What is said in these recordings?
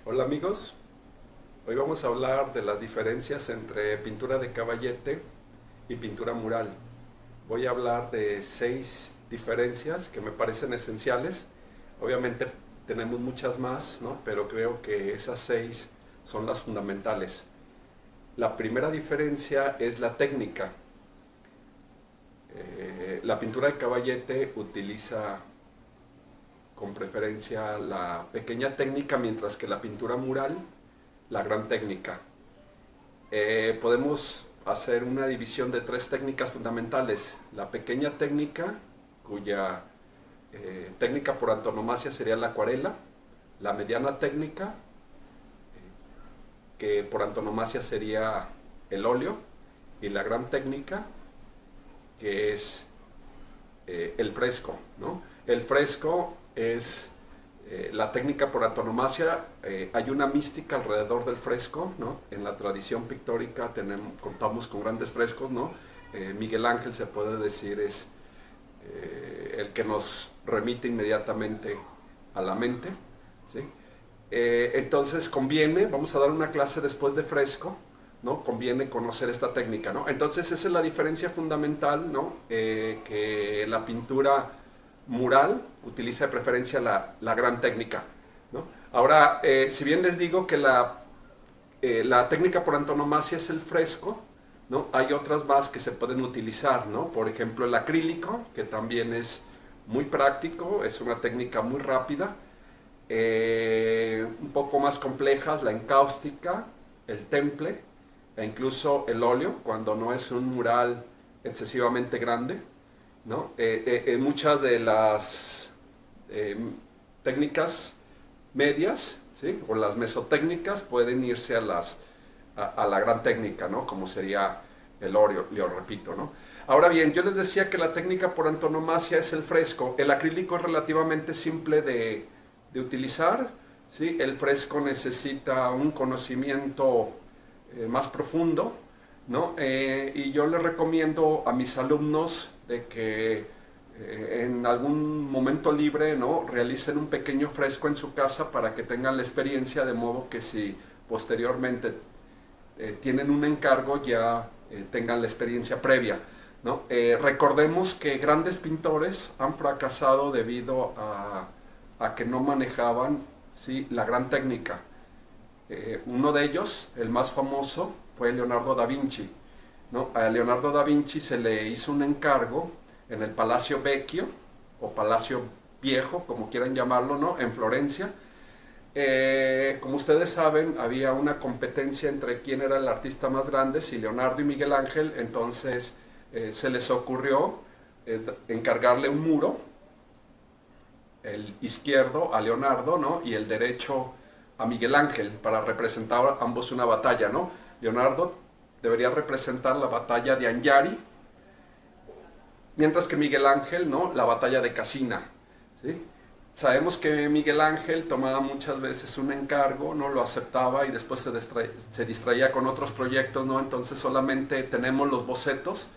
Hola amigos, hoy vamos a hablar de las diferencias entre pintura de caballete y pintura mural. Voy a hablar de 6 diferencias que me parecen esenciales. Obviamente tenemos muchas más, ¿no? Pero creo que esas 6 son las fundamentales. La primera diferencia es la técnica. La pintura de caballete utiliza con preferencia la pequeña técnica, mientras que la pintura mural, la gran técnica. Podemos hacer una división de 3 técnicas fundamentales. La pequeña técnica, cuya técnica por antonomasia sería la acuarela; la mediana técnica, que por antonomasia sería el óleo; y la gran técnica, que es el fresco, ¿no? El fresco es la técnica por antonomasia. Hay una mística alrededor del fresco, ¿no? En la tradición pictórica contamos con grandes frescos, ¿no? Miguel Ángel, se puede decir, es el que nos remite inmediatamente a la mente, ¿sí? Entonces vamos a dar una clase después de fresco, ¿no? Conviene conocer esta técnica, ¿no? Entonces esa es la diferencia fundamental, ¿no? Que la pintura mural utiliza de preferencia la gran técnica, ¿no? Ahora, si bien les digo que la técnica por antonomasia es el fresco, ¿no? Hay otras más que se pueden utilizar, ¿no? Por ejemplo, el acrílico, que también es muy práctico, es una técnica muy rápida. Un poco más complejas, la encáustica, el temple e incluso el óleo, cuando no es un mural excesivamente grande, ¿no? Muchas de las técnicas medias, ¿sí? O las mesotécnicas pueden irse a la gran técnica, ¿no? Como sería el óleo, lo repito, ¿no? Ahora bien, yo les decía que la técnica por antonomasia es el fresco. El acrílico es relativamente simple de utilizar, ¿sí? El fresco necesita un conocimiento más profundo, ¿no? Y yo les recomiendo a mis alumnos de que en algún momento libre, ¿no? Realicen un pequeño fresco en su casa para que tengan la experiencia, de modo que si posteriormente tienen un encargo ya tengan la experiencia previa, ¿no? Recordemos que grandes pintores han fracasado debido a que no manejaban, ¿sí?, la gran técnica. Uno de ellos, el más famoso, fue Leonardo da Vinci, ¿no? A Leonardo da Vinci se le hizo un encargo en el Palacio Vecchio, o Palacio Viejo, como quieran llamarlo, ¿no? En Florencia. Como ustedes saben, había una competencia entre quién era el artista más grande, si Leonardo y Miguel Ángel. Entonces se les ocurrió encargarle un muro, el izquierdo a Leonardo, ¿no? Y el derecho a Miguel Ángel, para representar ambos una batalla, ¿no? Leonardo debería representar la batalla de Anghiari, mientras que Miguel Ángel, ¿no?, la batalla de Cassina, ¿sí? Sabemos que Miguel Ángel tomaba muchas veces un encargo, no lo aceptaba y después se distraía con otros proyectos, ¿no? Entonces solamente tenemos los bocetos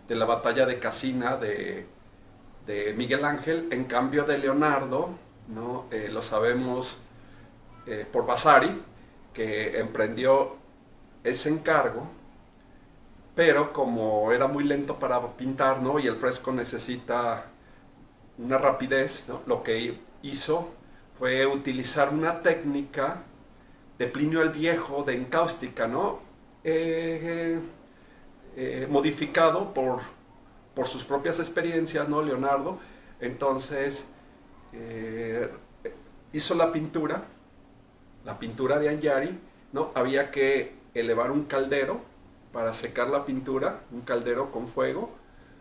de la batalla de Cassina de Miguel Ángel. En cambio de Leonardo, ¿no? Lo sabemos por Vasari, que emprendió ese encargo, pero como era muy lento para pintar, ¿no?, y el fresco necesita una rapidez, ¿no?, lo que hizo fue utilizar una técnica de Plinio el Viejo de encáustica, ¿no? Modificado por sus propias experiencias, ¿no?, Leonardo. Entonces hizo la pintura de Anghiari, ¿no? Había que elevar un caldero para secar la pintura, un caldero con fuego,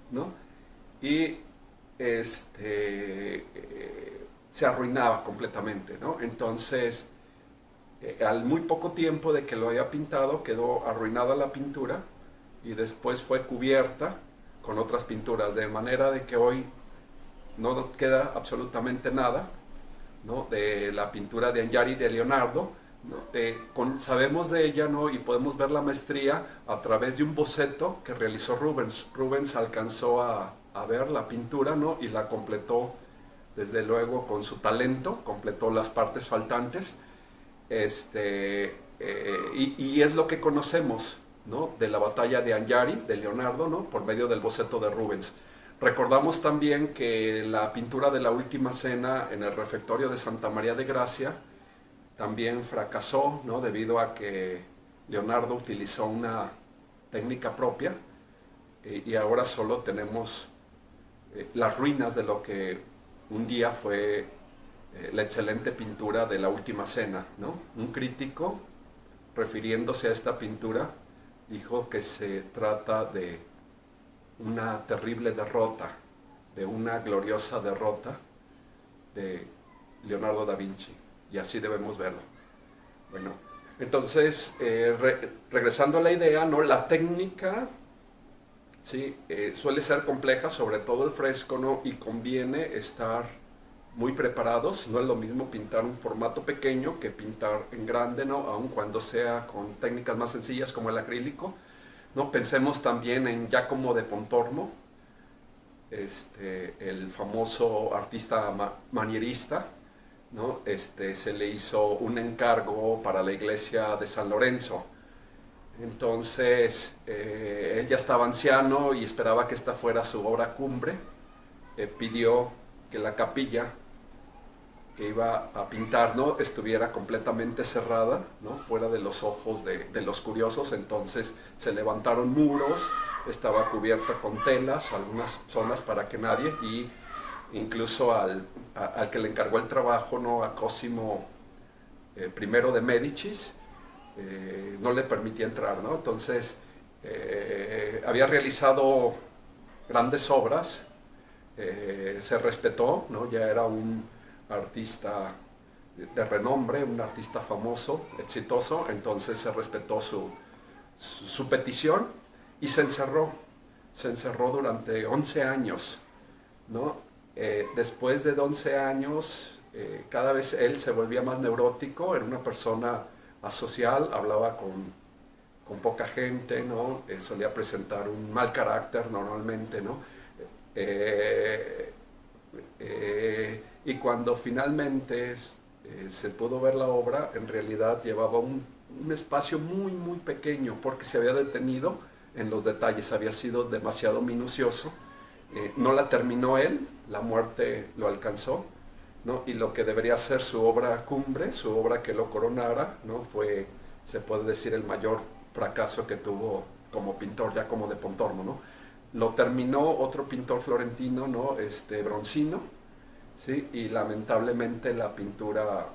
¿no? Y se arruinaba completamente, ¿no? Entonces, al muy poco tiempo de que lo había pintado, quedó arruinada la pintura y después fue cubierta con otras pinturas, de manera de que hoy no queda absolutamente nada, ¿no?, de la pintura de Anghiari de Leonardo, ¿no? Sabemos de ella, ¿no?, y podemos ver la maestría a través de un boceto que realizó Rubens. Rubens alcanzó a ver la pintura, ¿no?, y la completó, desde luego, con su talento, completó las partes faltantes. Y es lo que conocemos, ¿no? De la batalla de Anghiari, de Leonardo, ¿no? Por medio del boceto de Rubens. Recordamos también que la pintura de la Última Cena en el refectorio de Santa María de Gracia también fracasó, ¿no? Debido a que Leonardo utilizó una técnica propia, y ahora solo tenemos las ruinas de lo que un día fue la excelente pintura de la Última Cena, ¿no? Un crítico, refiriéndose a esta pintura, dijo que se trata de una terrible derrota, de una gloriosa derrota de Leonardo da Vinci, y así debemos verlo. Bueno, entonces, regresando a la idea, ¿no? La técnica, sí, suele ser compleja, sobre todo el fresco, ¿no? Y conviene estar muy preparados. No es lo mismo pintar un formato pequeño que pintar en grande, ¿no? Aun cuando sea con técnicas más sencillas como el acrílico, ¿no? Pensemos también en Giacomo de Pontormo, el famoso artista manierista, ¿no? Se le hizo un encargo para la iglesia de San Lorenzo. Entonces, él ya estaba anciano y esperaba que esta fuera su obra cumbre. Pidió que la capilla que iba a pintar, ¿no? Estuviera completamente cerrada, ¿no? Fuera de los ojos de los curiosos. Entonces se levantaron muros, estaba cubierta con telas, algunas zonas para que nadie, y incluso al que le encargó el trabajo, ¿no? A Cosimo I de Médicis, no le permitía entrar, ¿no? Entonces, había realizado grandes obras, se respetó, ¿no? Ya era un artista de renombre, un artista famoso, exitoso, entonces se respetó su petición y se encerró durante 11 años, ¿no? Después de 11 años, cada vez él se volvía más neurótico, era una persona asocial, hablaba con poca gente, ¿no? Solía presentar un mal carácter normalmente, ¿no? Y cuando finalmente se pudo ver la obra, en realidad llevaba un espacio muy, muy pequeño, porque se había detenido en los detalles, había sido demasiado minucioso. No la terminó él, la muerte lo alcanzó, ¿no? Y lo que debería ser su obra cumbre, su obra que lo coronara, ¿no? Fue, se puede decir, el mayor fracaso que tuvo como pintor, Giacomo de Pontormo, ¿no? Lo terminó otro pintor florentino, ¿no? Bronzino, ¿sí? Y lamentablemente la pintura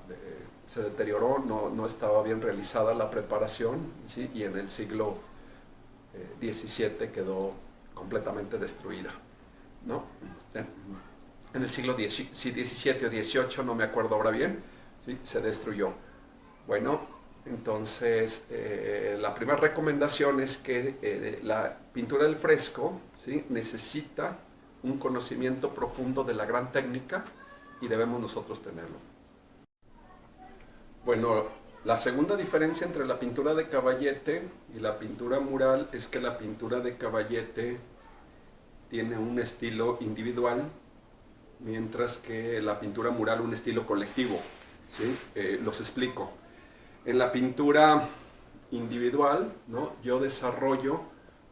se deterioró, no estaba bien realizada la preparación, ¿sí? Y en el siglo XVII quedó completamente destruida, ¿no? En el siglo XVII o XVIII, no me acuerdo ahora bien, ¿sí? Se destruyó. Bueno, entonces la primera recomendación es que la pintura del fresco, ¿sí? Necesita un conocimiento profundo de la gran técnica, y debemos nosotros tenerlo. Bueno, la segunda diferencia entre la pintura de caballete y la pintura mural es que la pintura de caballete tiene un estilo individual, mientras que la pintura mural un estilo colectivo, ¿sí? Los explico. En la pintura individual, ¿no? Yo desarrollo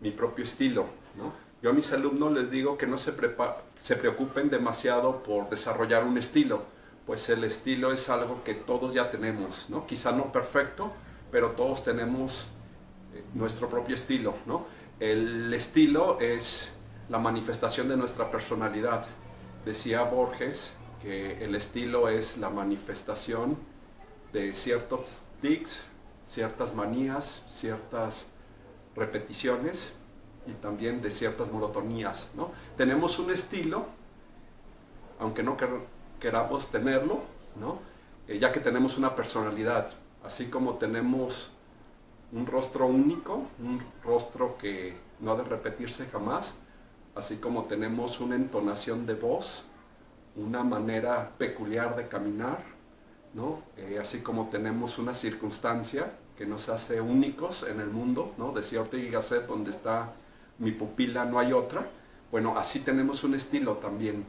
mi propio estilo, ¿no? Yo a mis alumnos les digo que no se preocupen demasiado por desarrollar un estilo, pues el estilo es algo que todos ya tenemos, ¿no? Quizá no perfecto, pero todos tenemos nuestro propio estilo, ¿no? El estilo es la manifestación de nuestra personalidad. Decía Borges que el estilo es la manifestación de ciertos tics, ciertas manías, ciertas repeticiones y también de ciertas monotonías, ¿no? Tenemos un estilo, aunque no queramos tenerlo, ¿no? Ya que tenemos una personalidad, así como tenemos un rostro único, un rostro que no ha de repetirse jamás, así como tenemos una entonación de voz, una manera peculiar de caminar, ¿no? Así como tenemos una circunstancia que nos hace únicos en el mundo, ¿no? Decía Ortega y Gasset, donde está mi pupila no hay otra. Bueno, así tenemos un estilo también.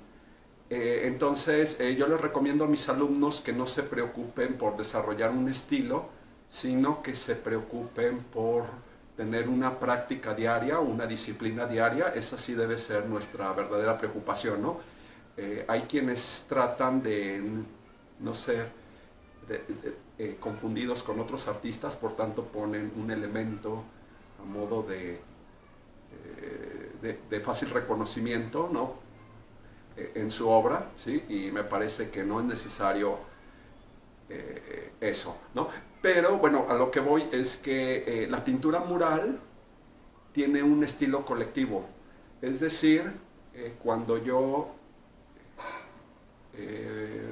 Entonces, yo les recomiendo a mis alumnos que no se preocupen por desarrollar un estilo, sino que se preocupen por tener una práctica diaria, una disciplina diaria. Esa sí debe ser nuestra verdadera preocupación, ¿no? Hay quienes tratan de no ser confundidos con otros artistas, por tanto ponen un elemento a modo de fácil reconocimiento, ¿no? En su obra, ¿sí? Y me parece que no es necesario eso, ¿no? Pero bueno, a lo que voy es que la pintura mural tiene un estilo colectivo, es decir, cuando yo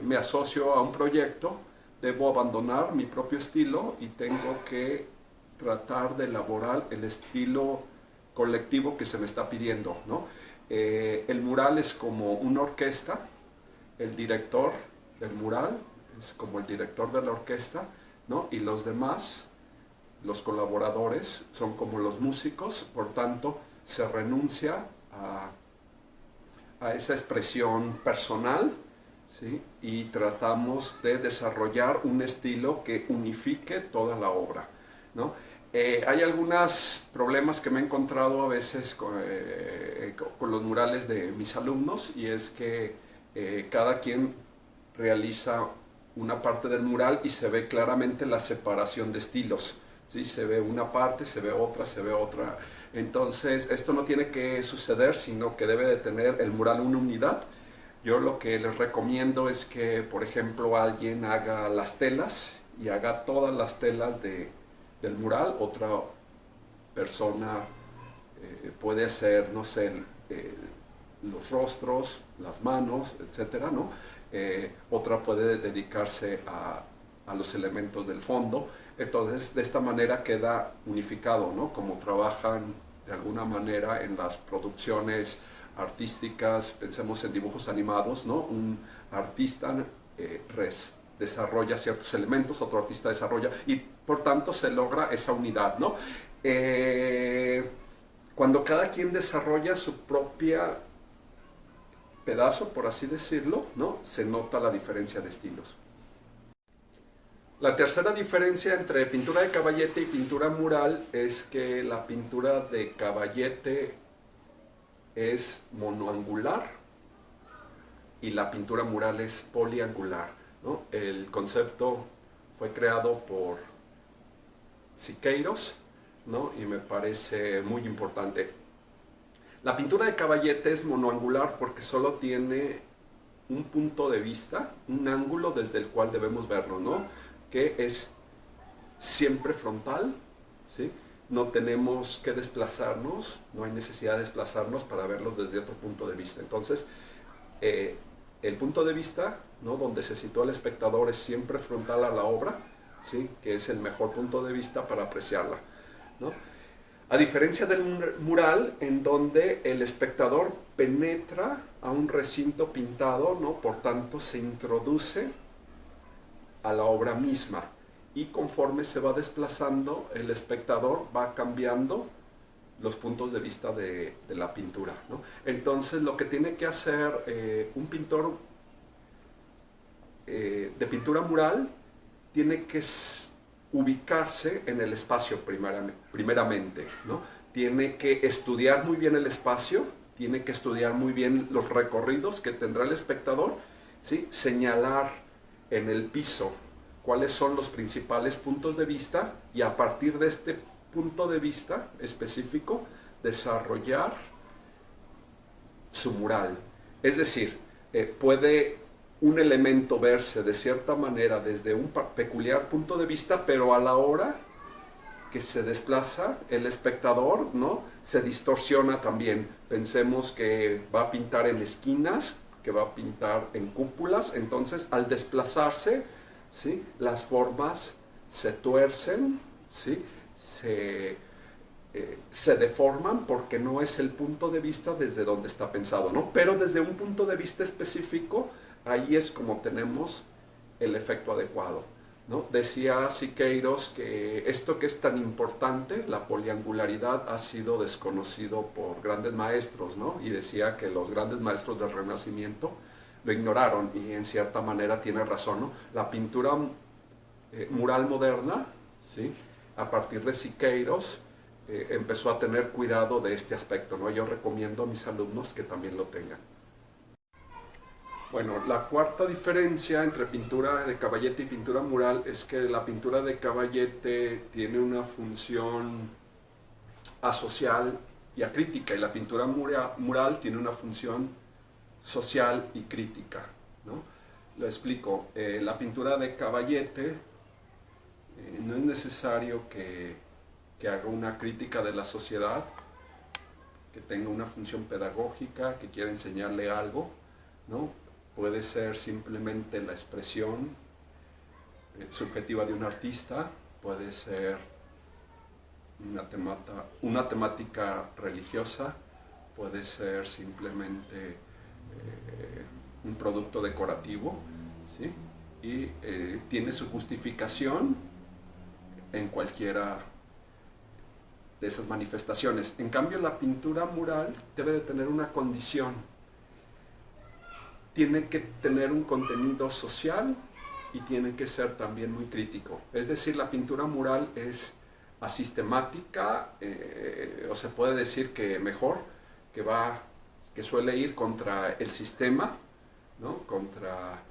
me asocio a un proyecto, debo abandonar mi propio estilo y tengo que tratar de elaborar el estilo colectivo que se me está pidiendo, ¿no? El mural es como una orquesta, el director del mural es como el director de la orquesta, ¿no? Y los demás, los colaboradores, son como los músicos, por tanto, se renuncia a esa expresión personal, ¿sí? Y tratamos de desarrollar un estilo que unifique toda la obra, ¿no? Hay algunos problemas que me he encontrado a veces con los murales de mis alumnos, y es que cada quien realiza una parte del mural y se ve claramente la separación de estilos, ¿sí? Se ve una parte, se ve otra, se ve otra. Entonces, esto no tiene que suceder, sino que debe de tener el mural una unidad. Yo lo que les recomiendo es que, por ejemplo, alguien haga las telas y haga todas las telas del mural. Otra persona puede hacer, no sé, los rostros, las manos, etcétera, ¿no? Otra puede dedicarse a los elementos del fondo. Entonces, de esta manera queda unificado, ¿no? Como trabajan de alguna manera en las producciones artísticas, pensemos en dibujos animados, ¿no? Un artista desarrolla ciertos elementos, otro artista desarrolla, y por tanto se logra esa unidad, ¿no? Cuando cada quien desarrolla su propia pedazo, por así decirlo, ¿no? Se nota la diferencia de estilos. La tercera diferencia entre pintura de caballete y pintura mural es que la pintura de caballete es monoangular y la pintura mural es poliangular, ¿no? El concepto fue creado por Siqueiros, ¿no? Y me parece muy importante. La pintura de caballete es monoangular porque solo tiene un punto de vista, un ángulo desde el cual debemos verlo, ¿no? Que es siempre frontal, ¿sí? No tenemos que desplazarnos, no hay necesidad de desplazarnos para verlos desde otro punto de vista. Entonces, el punto de vista, ¿no? Donde se sitúa el espectador es siempre frontal a la obra, ¿sí? Que es el mejor punto de vista para apreciarla, ¿no? A diferencia del mural, en donde el espectador penetra a un recinto pintado, ¿no? Por tanto, se introduce a la obra misma, y conforme se va desplazando, el espectador va cambiando los puntos de vista de la pintura, ¿no? Entonces, lo que tiene que hacer un pintor de pintura mural tiene que ubicarse en el espacio primeramente, ¿no? Tiene que estudiar muy bien el espacio, tiene que estudiar muy bien los recorridos que tendrá el espectador, ¿sí? Señalar en el piso cuáles son los principales puntos de vista, y a partir de este punto de vista específico desarrollar su mural. Es decir, puede un elemento verse de cierta manera desde un peculiar punto de vista, pero a la hora que se desplaza el espectador, ¿no? Se distorsiona también. Pensemos que va a pintar en esquinas, que va a pintar en cúpulas, entonces al desplazarse, ¿sí? Las formas se tuercen, ¿sí? Se deforman porque no es el punto de vista desde donde está pensado, ¿no? Pero desde un punto de vista específico, ahí es como tenemos el efecto adecuado, ¿no? Decía Siqueiros que esto que es tan importante, la poliangularidad, ha sido desconocido por grandes maestros, ¿no? Y decía que los grandes maestros del Renacimiento lo ignoraron y en cierta manera tiene razón, ¿no? La pintura mural moderna, ¿sí? A partir de Siqueiros, empezó a tener cuidado de este aspecto, ¿no? Yo recomiendo a mis alumnos que también lo tengan. Bueno, la cuarta diferencia entre pintura de caballete y pintura mural es que la pintura de caballete tiene una función asocial y acrítica y la pintura mural tiene una función social y crítica, ¿no? Lo explico. La pintura de caballete no es necesario que haga una crítica de la sociedad, que tenga una función pedagógica, que quiera enseñarle algo, ¿no? Puede ser simplemente la expresión subjetiva de un artista, puede ser una temática religiosa, puede ser simplemente un producto decorativo, ¿sí? Y tiene su justificación en cualquiera de esas manifestaciones. En cambio, la pintura mural debe de tener una condición. Tiene que tener un contenido social y tiene que ser también muy crítico. Es decir, la pintura mural es asistemática, o se puede decir que mejor, que suele ir contra el sistema, ¿no? Contra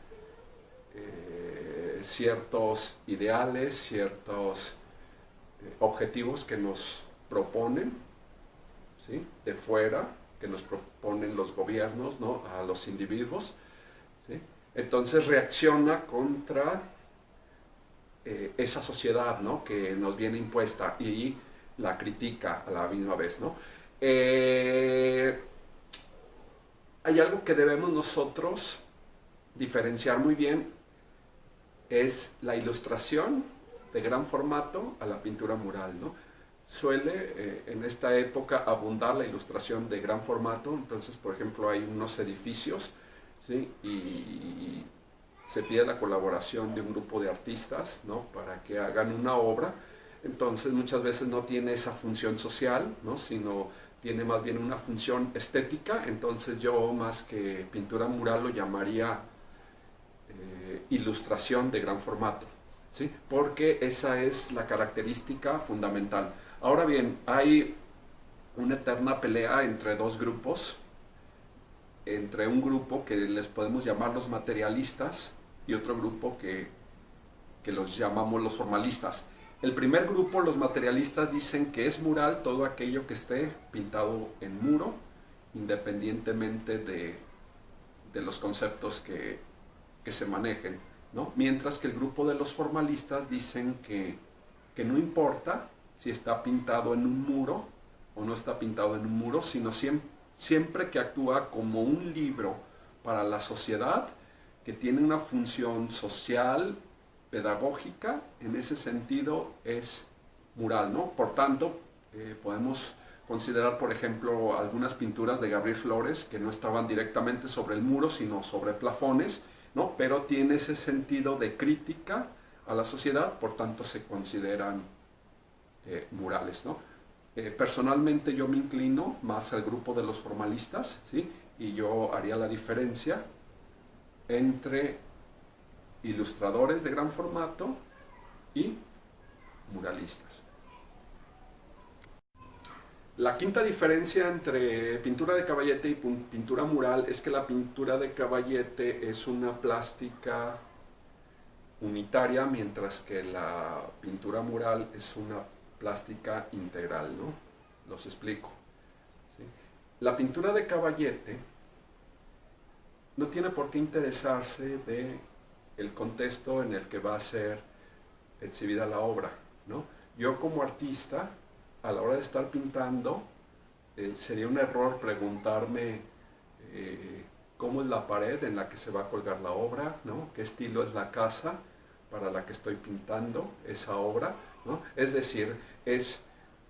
ciertos ideales, ciertos objetivos que nos proponen, ¿sí? De fuera, que nos proponen los gobiernos, ¿no? A los individuos, ¿sí? Entonces reacciona contra esa sociedad, ¿no? Que nos viene impuesta y la critica a la misma vez, ¿no? Hay algo que debemos nosotros diferenciar muy bien, es la ilustración de gran formato a la pintura mural, ¿no? Suele en esta época abundar la ilustración de gran formato, entonces por ejemplo hay unos edificios, ¿sí? Y se pide la colaboración de un grupo de artistas, ¿no? Para que hagan una obra, entonces muchas veces no tiene esa función social, ¿no? Sino tiene más bien una función estética, entonces yo más que pintura mural lo llamaría ilustración de gran formato, ¿sí? Porque esa es la característica fundamental. Ahora bien, hay una eterna pelea entre dos grupos, entre un grupo que les podemos llamar los materialistas y otro grupo que los llamamos los formalistas. El primer grupo, los materialistas, dicen que es mural todo aquello que esté pintado en muro, independientemente de los conceptos que se manejen, ¿no? Mientras que el grupo de los formalistas dicen que no importa si está pintado en un muro o no está pintado en un muro, sino siempre que actúa como un libro para la sociedad, que tiene una función social, pedagógica, en ese sentido es mural, ¿no? Por tanto, podemos considerar, por ejemplo, algunas pinturas de Gabriel Flores que no estaban directamente sobre el muro, sino sobre plafones, ¿no? Pero tiene ese sentido de crítica a la sociedad, por tanto se consideran murales, ¿no? Personalmente yo me inclino más al grupo de los formalistas, ¿sí? Y yo haría la diferencia entre ilustradores de gran formato y muralistas. La quinta diferencia entre pintura de caballete y pintura mural es que la pintura de caballete es una plástica unitaria, mientras que la pintura mural es una plástica integral, ¿no? Los explico, ¿sí? La pintura de caballete no tiene por qué interesarse de el contexto en el que va a ser exhibida la obra, ¿no? Yo como artista, a la hora de estar pintando, sería un error preguntarme cómo es la pared en la que se va a colgar la obra, ¿no? ¿Qué estilo es la casa para la que estoy pintando esa obra, ¿no? Es decir, es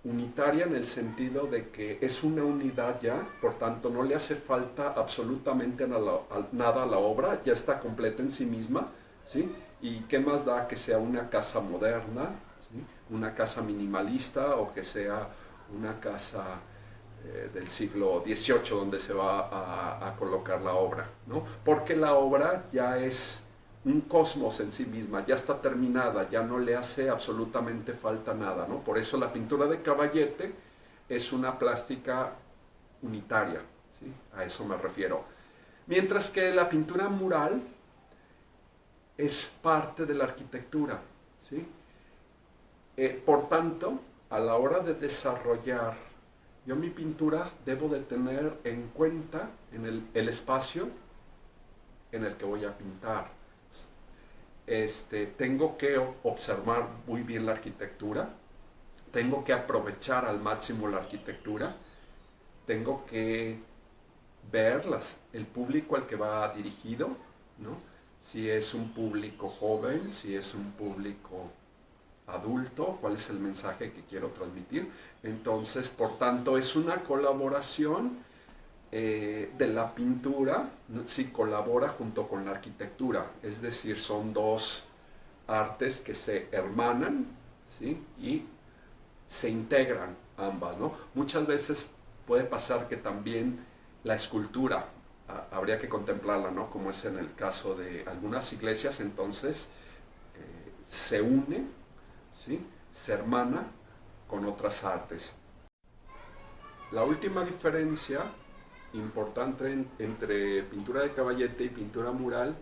unitaria en el sentido de que es una unidad ya, por tanto no le hace falta absolutamente nada a la obra, ya está completa en sí misma, ¿sí? Y qué más da que sea una casa moderna, ¿sí? Una casa minimalista o que sea una casa del siglo XVIII donde se va a colocar la obra, ¿no? Porque la obra ya es un cosmos en sí misma, ya está terminada, ya no le hace absolutamente falta nada, ¿no? Por eso la pintura de Caballete es una plástica unitaria, ¿sí? A eso me refiero. Mientras que la pintura mural es parte de la arquitectura, ¿sí? Por tanto, a la hora de desarrollar yo mi pintura debo de tener en cuenta en el espacio en el que voy a pintar. Tengo que observar muy bien la arquitectura, tengo que aprovechar al máximo la arquitectura, tengo que verlas, el público al que va dirigido, ¿no? Si es un público joven, si es un público adulto, cuál es el mensaje que quiero transmitir. Entonces, por tanto, es una colaboración de la pintura, sí colabora junto con la arquitectura, es decir, son dos artes que se hermanan, ¿sí? Y se integran ambas, ¿no? Muchas veces puede pasar que también la escultura habría que contemplarla, ¿no? Como es en el caso de algunas iglesias, entonces se une, ¿sí? Se hermana con otras artes. La última diferencia importante entre pintura de Caballete y pintura mural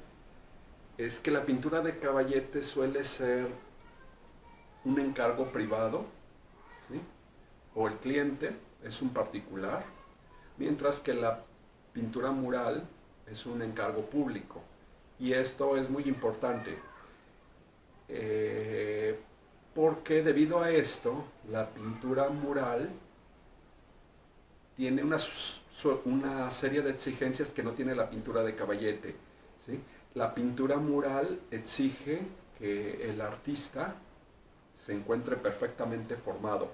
es que la pintura de Caballete suele ser un encargo privado, ¿sí? O el cliente es un particular, mientras que la pintura mural es un encargo público. Y esto es muy importante, porque debido a esto, la pintura mural tiene una serie de exigencias que no tiene la pintura de Caballete, ¿sí? La pintura mural exige que el artista se encuentre perfectamente formado.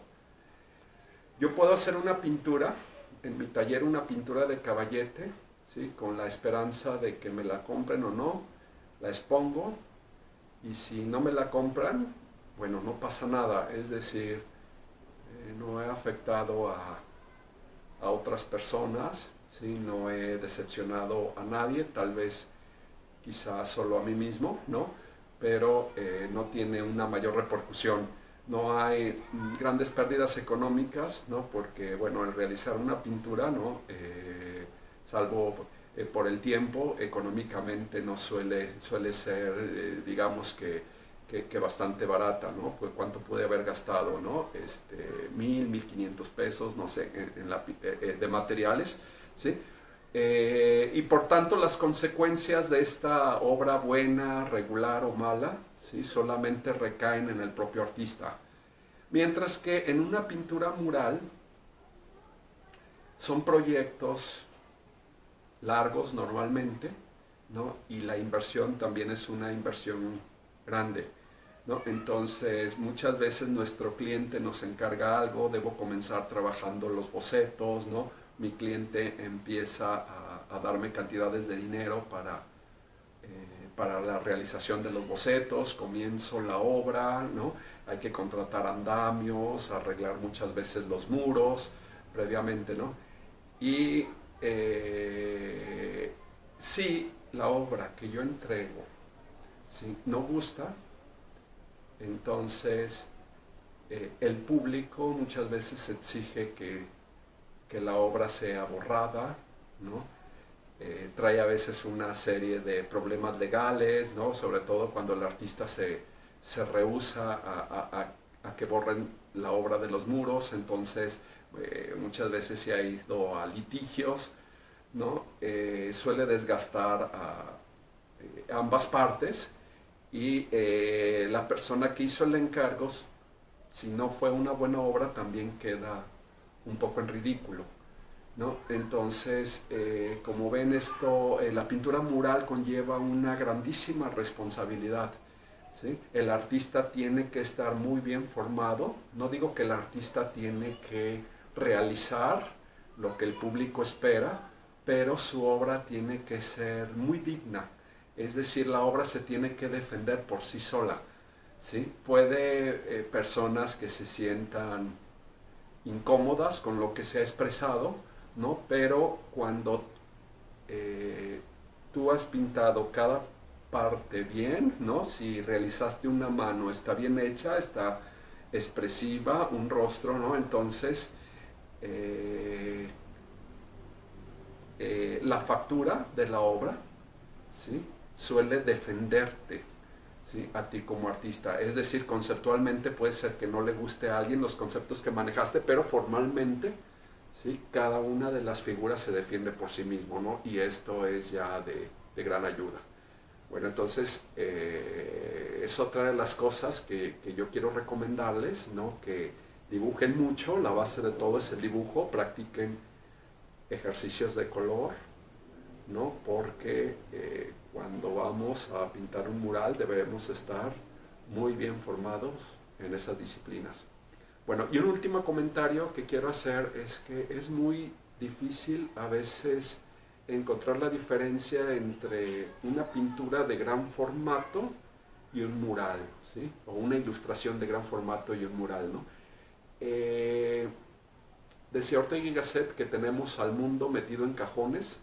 Yo puedo hacer una pintura, en mi taller una pintura de Caballete, ¿sí? Con la esperanza de que me la compren o no, la expongo, y si no me la compran, bueno, no pasa nada, es decir, no he afectado a otras personas, ¿sí? No he decepcionado a nadie, tal vez quizás solo a mí mismo, ¿no? Pero no tiene una mayor repercusión. No hay grandes pérdidas económicas, ¿no? Porque, bueno, al realizar una pintura, ¿no? Salvo por el tiempo, económicamente no suele ser, digamos que bastante barata, ¿no? Pues cuánto pude haber gastado, ¿no? 1,000, 1,500 pesos, no sé, de materiales, ¿sí? Y por tanto las consecuencias de esta obra buena, regular o mala, ¿sí? Solamente recaen en el propio artista. Mientras que en una pintura mural son proyectos largos normalmente, ¿no? Y la inversión también es una inversión grande, ¿no? Entonces muchas veces nuestro cliente nos encarga algo, debo comenzar trabajando los bocetos, ¿no? Mi cliente empieza a darme cantidades de dinero para la realización de los bocetos, comienzo la obra, ¿no? Hay que contratar andamios, arreglar muchas veces los muros previamente, ¿no? Y si la obra que yo entrego, si no gusta, entonces el público muchas veces exige que la obra sea borrada, ¿no? Trae a veces una serie de problemas legales, ¿no? Sobre todo cuando el artista se rehúsa a que borren la obra de los muros, entonces muchas veces se ha ido a litigios, ¿no? Suele desgastar a ambas partes y la persona que hizo el encargo, si no fue una buena obra, también queda un poco en ridículo, ¿no? Entonces, como ven esto, la pintura mural conlleva una grandísima responsabilidad, ¿sí? El artista tiene que estar muy bien formado, no digo que el artista tiene que realizar lo que el público espera, pero su obra tiene que ser muy digna, es decir, la obra se tiene que defender por sí sola, ¿sí? Puede personas que se sientan incómodas con lo que se ha expresado, ¿no? Pero cuando tú has pintado cada parte bien, ¿no? Si realizaste una mano, está bien hecha, está expresiva, un rostro, ¿no? Entonces, la factura de la obra, ¿sí? Suele defenderte, ¿sí? A ti como artista. Es decir, conceptualmente puede ser que no le guste a alguien los conceptos que manejaste, pero formalmente, ¿sí? Cada una de las figuras se defiende por sí mismo, ¿no? Y esto es ya de gran ayuda. Bueno, entonces es otra de las cosas que yo quiero recomendarles, ¿no? Que dibujen mucho, la base de todo es el dibujo, practiquen ejercicios de color, ¿no? Porque cuando vamos a pintar un mural debemos estar muy bien formados en esas disciplinas. Bueno, y un último comentario que quiero hacer es que es muy difícil a veces encontrar la diferencia entre una pintura de gran formato y un mural, ¿sí? O una ilustración de gran formato y un mural, ¿no? Decía Ortega y Gasset que tenemos al mundo metido en cajones,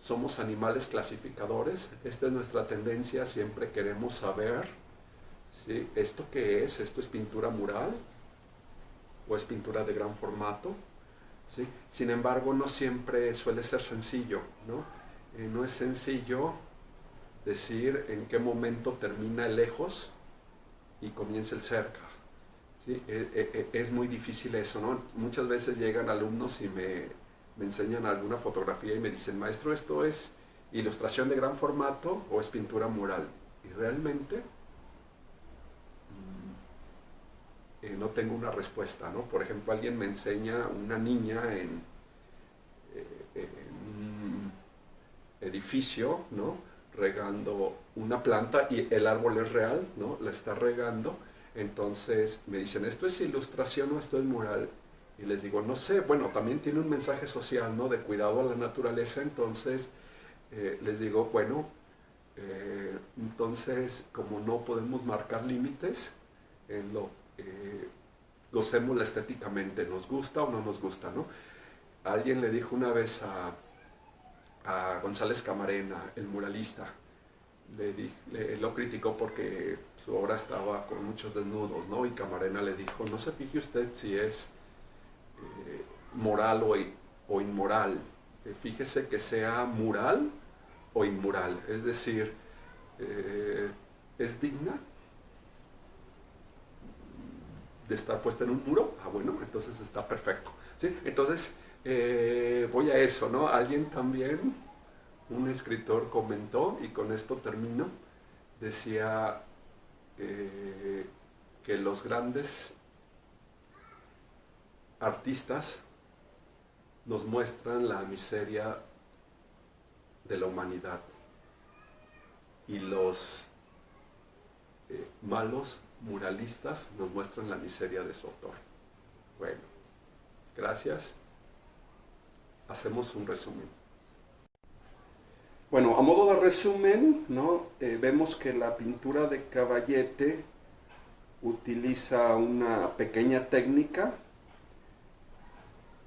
somos animales clasificadores, esta es nuestra tendencia, siempre queremos saber, ¿sí? ¿Esto qué es? ¿Esto es pintura mural o es pintura de gran formato? ¿Sí? Sin embargo, no siempre suele ser sencillo, ¿no? No es sencillo decir en qué momento termina el lejos y comienza el cerca. ¿Sí? Es muy difícil eso, ¿no? Muchas veces llegan alumnos y me enseñan alguna fotografía y me dicen, maestro, ¿esto es ilustración de gran formato o es pintura mural? Y realmente no tengo una respuesta, ¿no? Por ejemplo, alguien me enseña una niña en un edificio, ¿no? Regando una planta y el árbol es real, ¿no? La está regando. Entonces me dicen, ¿esto es ilustración o esto es mural? Y les digo, no sé, bueno, también tiene un mensaje social, ¿no? De cuidado a la naturaleza. Entonces les digo, bueno, entonces como no podemos marcar límites en lo gocémosla estéticamente, nos gusta o no nos gusta, ¿no? Alguien le dijo una vez a González Camarena, el muralista, lo criticó porque su obra estaba con muchos desnudos, ¿no? Y Camarena le dijo, no se fije usted si es moral o inmoral, fíjese que sea mural o inmoral, es decir, es digna de estar puesta en un muro, bueno, entonces está perfecto, ¿sí? Entonces, voy a eso, ¿no? Alguien también, un escritor comentó, y con esto termino, decía que los grandes artistas nos muestran la miseria de la humanidad y los malos muralistas nos muestran la miseria de su autor. Bueno, gracias. Hacemos un resumen. Bueno, a modo de resumen, ¿no? Vemos que la pintura de Caballete utiliza una pequeña técnica,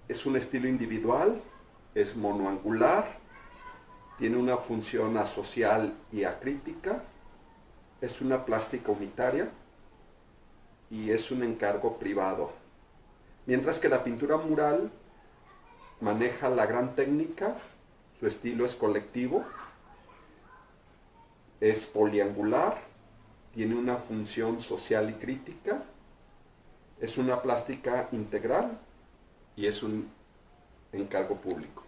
es un estilo individual, es monoangular, tiene una función asocial y acrítica, es una plástica unitaria y es un encargo privado. Mientras que la pintura mural maneja la gran técnica, su estilo es colectivo, es poliangular, tiene una función social y crítica, es una plástica integral y es un encargo público.